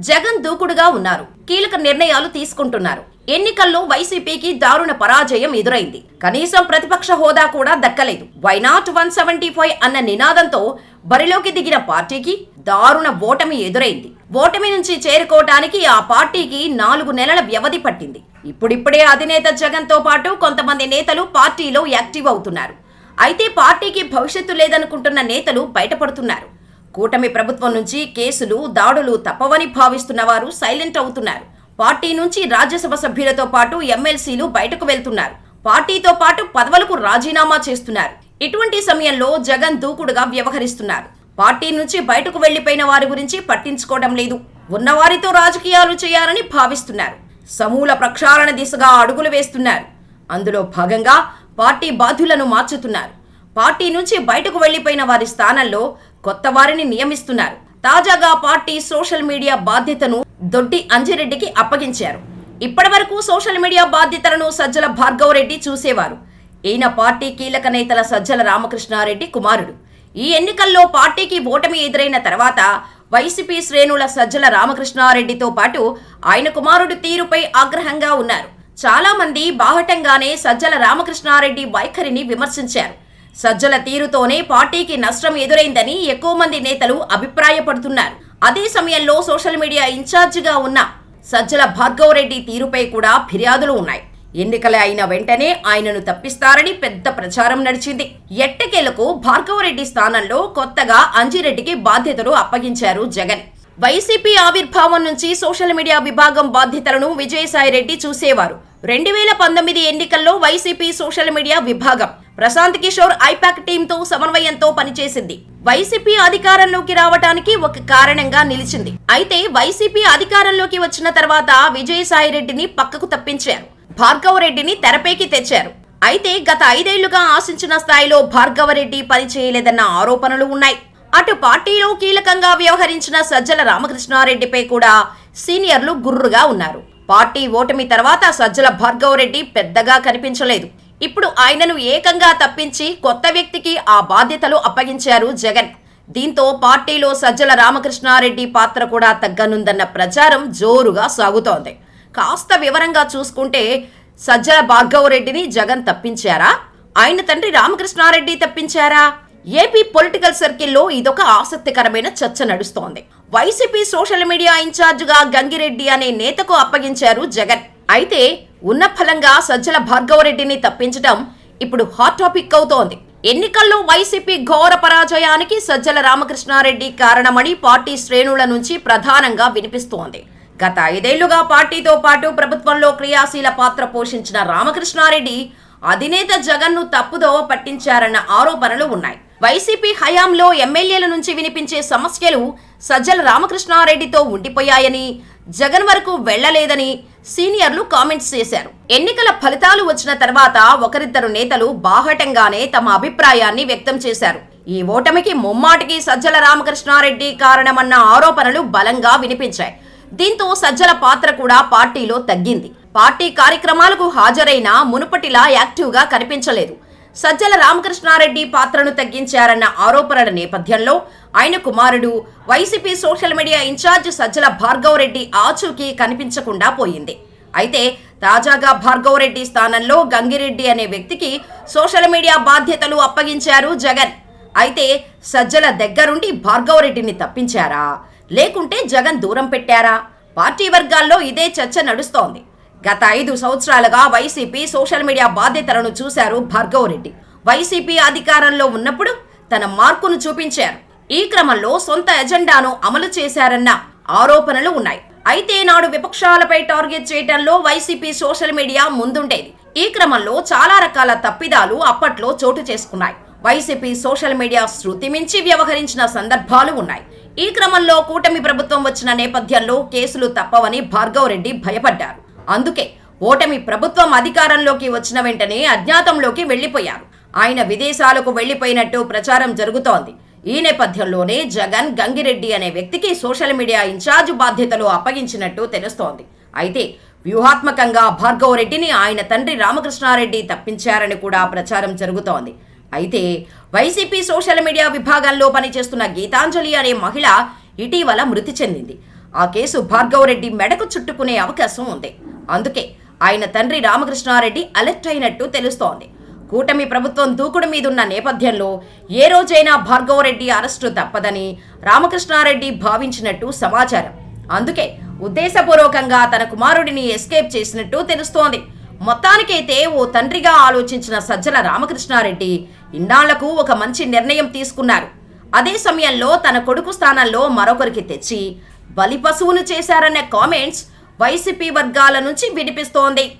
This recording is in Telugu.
జగన్ దూకుడుగా ఉన్నారు. కీలక నిర్ణయాలు తీసుకుంటున్నారు. ఎన్నికల్లో వైసీపీకి దారుణ పరాజయం ఎదురైంది. కనీసం ప్రతిపక్ష హోదా కూడా దక్కలేదు. వై నాట్ 175 అన్న నినాదంతో బరిలోకి దిగిన పార్టీకి దారుణ ఓటమి ఎదురైంది. ఓటమి నుంచి చేరుకోవటానికి ఆ పార్టీకి 4 నెలల వ్యవధి పట్టింది. ఇప్పుడిప్పుడే అధినేత జగన్ తో పాటు కొంతమంది నేతలు పార్టీలో యాక్టివ్ అవుతున్నారు. అయితే పార్టీకి భవిష్యత్తు లేదనుకుంటున్న నేతలు బయటపడుతున్నారు. కూటమి ప్రభుత్వం నుంచి కేసులు, దాడులు తప్పవని భావిస్తున్న వారు సైలెంట్ అవుతున్నారు. పార్టీ నుంచి రాజ్యసభ సభ్యులతో పాటు ఎమ్మెల్సీలు బయటకు వెళ్తున్నారు. పార్టీతో పాటు పదవులకు రాజీనామా చేస్తున్నారు. ఇటువంటి సమయంలో జగన్ దూకుడుగా వ్యవహరిస్తున్నారు. పార్టీ నుంచి బయటకు వెళ్లిపోయిన వారి గురించి పట్టించుకోవడం లేదు. ఉన్నవారితో రాజకీయాలు చేయాలని భావిస్తున్నారు. సమూల ప్రక్షాళన దిశగా అడుగులు వేస్తున్నారు. అందులో భాగంగా పార్టీ బాధ్యులను మార్చుతున్నారు. పార్టీ నుంచి బయటకు వెళ్లిపోయిన వారి స్థానంలో కొత్త వారిని నియమిస్తున్నారు. తాజాగా పార్టీ సోషల్ మీడియా బాధ్యతను దొడ్డి అంజిరెడ్డికి అప్పగించారు. ఇప్పటివరకు సోషల్ మీడియా బాధ్యతలను సజ్జల భార్గవరెడ్డి చూసేవారు. ఈయన పార్టీ కీలక నేతల సజ్జల రామకృష్ణారెడ్డి కుమారుడు. ఈ ఎన్నికల్లో పార్టీకి ఓటమి ఎదురైన తర్వాత వైసీపీ శ్రేణుల సజ్జల రామకృష్ణారెడ్డితో పాటు ఆయన కుమారుడు తీరుపై ఆగ్రహంగా ఉన్నారు. చాలా మంది బాహటంగానే సజ్జల రామకృష్ణారెడ్డి వైఖరిని విమర్శించారు. సజ్జల తీరుతోనే పార్టీకి నష్టం ఎదురైందని ఎక్కువ మంది నేతలు అభిప్రాయపడుతున్నారు. అదే సమయంలో సోషల్ మీడియా ఇన్ఛార్జిగా ఉన్న సజ్జల భార్గవరెడ్డి తీరుపై కూడా ఫిర్యాదులు ఉన్నాయి. ఎన్నికలు అయిన వెంటనే ఆయనను తప్పిస్తారని పెద్ద ప్రచారం నడిచింది. ఎట్టకేలకు భార్గవరెడ్డి స్థానంలో కొత్తగా అంజిరెడ్డికి బాధ్యతలు అప్పగించారు జగన్. వైసీపీ ఆవిర్భావం నుంచి సోషల్ మీడియా విభాగం బాధ్యతలను విజయసాయిరెడ్డి చూసేవారు. 2019 ఎన్నికల్లో వైసీపీ సోషల్ మీడియా విభాగం ప్రశాంత్ కిషోర్ ఐపాక్ టీంతో సమన్వయంతో పనిచేసింది. వైసీపీ అధికారంలోకి రావడానికి ఒక కారణంగా నిలిచింది. అయితే వైసీపీ అధికారంలోకి వచ్చిన తర్వాత విజయసాయిరెడ్డిని పక్కకు తప్పించారు. భార్గవరెడ్డిని తెరపైకి తెచ్చారు. అయితే గత 5 ఏళ్లుగా ఆశించిన స్థాయిలో భార్గవరెడ్డి పనిచేయలేదన్న ఆరోపణలు ఉన్నాయి. అటు పార్టీలో కీలకంగా వ్యవహరించిన సజ్జల రామకృష్ణారెడ్డిపై కూడా సీనియర్లు గుర్రుగా ఉన్నారు. పార్టీ ఓటమి తర్వాత సజ్జల భార్గవరెడ్డి పెద్దగా కనిపించలేదు. ఇప్పుడు ఆయనను ఏకంగా తప్పించి కొత్త వ్యక్తికి ఆ బాధ్యతలు అప్పగించారు జగన్. దీంతో పార్టీలో సజ్జల రామకృష్ణారెడ్డి పాత్ర కూడా తగ్గనుందన్న ప్రచారం జోరుగా సాగుతోంది. కాస్త వివరంగా చూసుకుంటే సజ్జల భార్గవరెడ్డిని జగన్ తప్పించారా? ఆయన తండ్రి రామకృష్ణారెడ్డి తప్పించారా? ఏపీ పొలిటికల్ సర్కిల్లో ఇదొక ఆసక్తికరమైన చర్చ నడుస్తోంది. వైసీపీ సోషల్ మీడియా ఇన్ఛార్జిగా గంగిరెడ్డి అనే నేతకు అప్పగించారు జగన్. అయితే ఉన్న ఫలంగా సజ్జల భార్గవరెడ్డిని తప్పించడం ఇప్పుడు హాట్ టాపిక్ అవుతోంది. ఎన్నికల్లో వైసీపీ ఘోర పరాజయానికి సజ్జల రామకృష్ణారెడ్డి కారణమని పార్టీ శ్రేణుల నుంచి ప్రధానంగా వినిపిస్తోంది. గత 5 ఏళ్లుగా పార్టీతో పాటు ప్రభుత్వంలో క్రియాశీల పాత్ర పోషించిన రామకృష్ణారెడ్డి అధినేత జగన్ను తప్పుదోవ పట్టించారన్న ఆరోపణలు ఉన్నాయి. వైసీపీ హయాంలో ఎమ్మెల్యేల నుంచి వినిపించే సమస్యలు సజ్జల రామకృష్ణారెడ్డితో ఉండిపోయాయని, జగన్ వరకు వెళ్లలేదని సీనియర్లు కామెంట్స్ చేశారు. ఎన్నికల ఫలితాలు వచ్చిన తర్వాత ఒకరిద్దరు నేతలు బాహటంగానే తమ అభిప్రాయాన్ని వ్యక్తం చేశారు. ఈ ఓటమికి ముమ్మాటికి సజ్జల రామకృష్ణారెడ్డి కారణమన్న ఆరోపణలు బలంగా వినిపించాయి. దీంతో సజ్జల పాత్ర కూడా పార్టీలో తగ్గింది. పార్టీ కార్యక్రమాలకు హాజరైన మునుపటిలా యాక్టివ్గా కనిపించలేదు. సజ్జల రామకృష్ణారెడ్డి పాత్రను తగ్గించారన్న ఆరోపణల నేపథ్యంలో ఆయన కుమారుడు YCP social media incharge Sajjala Bhargava Reddy ఆచూకీ కనిపించకుండా పోయింది. అయితే తాజాగా భార్గవరెడ్డి స్థానంలో గంగిరెడ్డి అనే వ్యక్తికి సోషల్ మీడియా బాధ్యతలు అప్పగించారు జగన్. అయితే సజ్జల దగ్గరుండి భార్గవరెడ్డిని తప్పించారా, లేకుంటే జగన్ దూరం పెట్టారా? పార్టీ వర్గాల్లో ఇదే చర్చ నడుస్తోంది. గత 5 సంవత్సరాలుగా వైసీపీ సోషల్ మీడియా బాధ్యతలను చూశారు భార్గవరెడ్డి. వైసీపీ అధికారంలో ఉన్నప్పుడు తన మార్కును చూపించారు. ఈ క్రమంలో సొంత ఎజెండాను అమలు చేశారన్న ఆరోపణలు ఉన్నాయి. అయితే నాడు విపక్షాలపై టార్గెట్ చేయడంలో వైసీపీ సోషల్ మీడియా ముందుండేది. ఈ క్రమంలో చాలా రకాల తప్పిదాలు అప్పట్లో చోటు చేసుకున్నాయి. వైసీపీ సోషల్ మీడియా శృతి మించి వ్యవహరించిన సందర్భాలు ఉన్నాయి. ఈ క్రమంలో కూటమి ప్రభుత్వం వచ్చిన నేపథ్యంలో కేసులు తప్పవని భార్గవరెడ్డి భయపడ్డారు. అందుకే ఓటమి ప్రభుత్వం అధికారంలోకి వచ్చిన వెంటనే అజ్ఞాతంలోకి వెళ్లిపోయారు. ఆయన విదేశాలకు వెళ్లిపోయినట్టు ప్రచారం జరుగుతోంది. ఈ నేపథ్యంలోనే జగన్ గంగిరెడ్డి అనే వ్యక్తికి సోషల్ మీడియా ఇన్ఛార్జ్ బాధ్యతలు అప్పగించినట్టు తెలుస్తోంది. అయితే వ్యూహాత్మకంగా భార్గవరెడ్డిని ఆయన తండ్రి రామకృష్ణారెడ్డి తప్పించారని కూడా ప్రచారం జరుగుతోంది. అయితే వైసీపీ సోషల్ మీడియా విభాగంలో పనిచేస్తున్న గీతాంజలి అనే మహిళ ఇటీవల మృతి చెందింది. ఆ కేసు భార్గవరెడ్డి మెడకు చుట్టుకునే అవకాశం ఉంది. అందుకే ఆయన తండ్రి రామకృష్ణారెడ్డి అలర్ట్ అయినట్టు తెలుస్తోంది. కూటమి ప్రభుత్వం దూకుడు మీదున్న నేపథ్యంలో ఏ రోజైనా భార్గవరెడ్డి అరెస్టు తప్పదని రామకృష్ణారెడ్డి భావించినట్టు సమాచారం. అందుకే ఉద్దేశపూర్వకంగా తన కుమారుడిని ఎస్కేప్ చేసినట్టు తెలుస్తోంది. మొత్తానికైతే ఓ తండ్రిగా ఆలోచించిన సజ్జల రామకృష్ణారెడ్డి ఇన్నాళ్లకు ఒక మంచి నిర్ణయం తీసుకున్నారు. అదే సమయంలో తన కొడుకు స్థానంలో మరొకరికి తెచ్చి బలి పశువును చేశారన్న కామెంట్స్ వైసీపీ వర్గాల నుంచి వినిపిస్తోంది.